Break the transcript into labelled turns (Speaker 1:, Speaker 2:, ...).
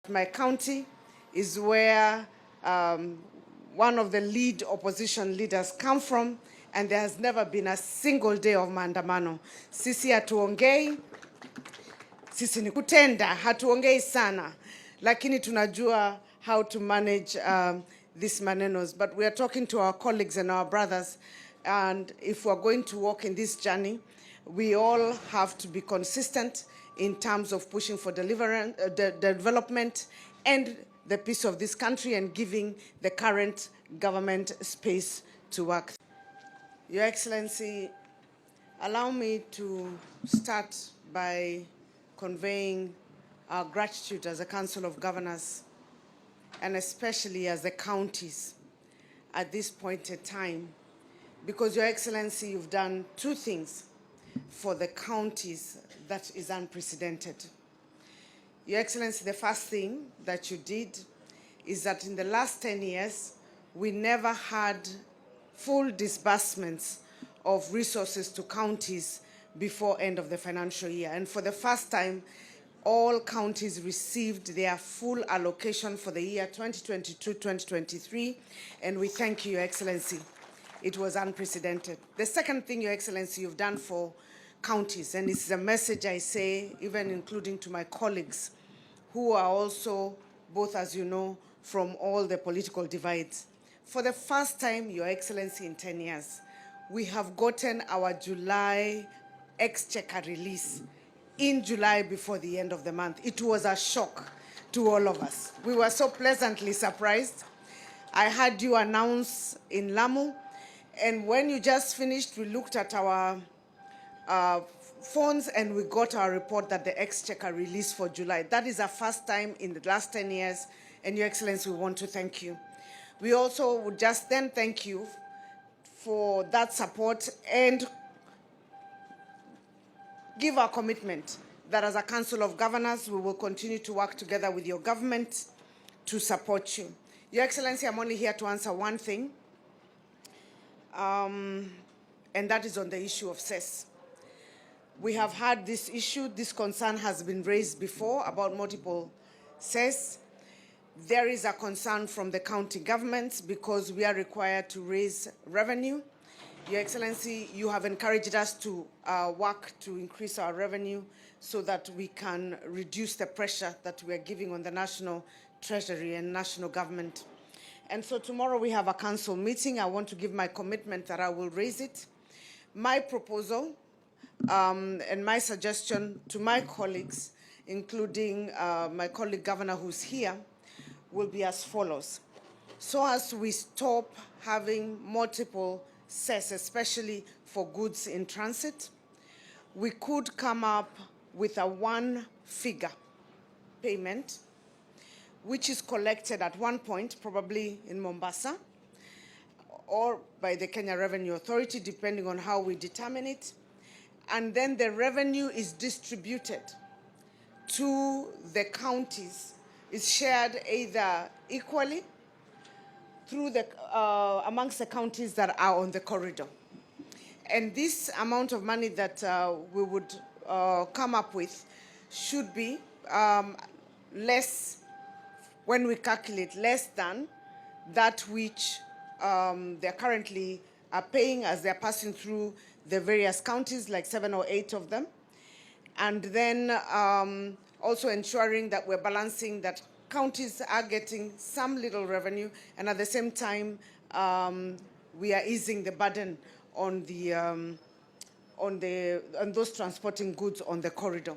Speaker 1: My county is where one of the lead opposition leaders come from, and there has never been a single day of maandamano. Sisi hatuongei, sisi ni kutenda, hatuongei sana, lakini tunajua how to manage these manenos. But we are talking to our colleagues and our brothers, and if we're going to walk in this journey, we all have to be consistent in terms of pushing for the development and the peace of this country and giving the current government space to work. Your Excellency, allow me to start by conveying our gratitude as a Council of Governors, and especially as the counties at this point in time, because Your Excellency, you've done two things for the counties that is unprecedented. Your Excellency, the first thing that you did is that in the last 10 years, we never had full disbursements of resources to counties before end of the financial year. And for the first time, all counties received their full allocation for the year 2022-2023, and we thank you, Your Excellency. It was unprecedented. The second thing, Your Excellency, you've done for counties, and this is a message I say even including to my colleagues who are also, both as you know, from all the political divides. For the first time, Your Excellency, in 10 years, we have gotten our July exchequer release in July before the end of the month. It was a shock to all of us. We were so pleasantly surprised. I heard you announce in Lamu, and when you just finished, we looked at our phones and we got our report that the exchequer released for July. That is the first time in the last 10 years, and Your Excellency, we want to thank you. We also would just then thank you for that support and give our commitment that as a Council of Governors, we will continue to work together with your government to support you. Your Excellency, I'm only here to answer one thing, and that is on the issue of cess. We have had this issue, this concern has been raised before about multiple cess. There is a concern from the county governments because we are required to raise revenue. Your Excellency, you have encouraged us to work to increase our revenue so that we can reduce the pressure that we are giving on the National Treasury and national government. And so tomorrow we have a council meeting. I want to give my commitment that I will raise it. My proposal and my suggestion to my colleagues, including my colleague governor who's here, will be as follows. So as we stop having multiple cess, especially for goods in transit, we could come up with a one-figure payment, which is collected at one point, probably in Mombasa, or by the Kenya Revenue Authority, depending on how we determine it. And then the revenue is distributed to the counties. It's shared either equally through the, amongst the counties that are on the corridor. And this amount of money that we would come up with should be less, when we calculate, less than that which they're currently paying as they're passing through the various counties, like 7 or 8 of them. And then also ensuring that we're balancing that counties are getting some little revenue, and at the same time, we are easing the burden on those transporting goods on the corridor.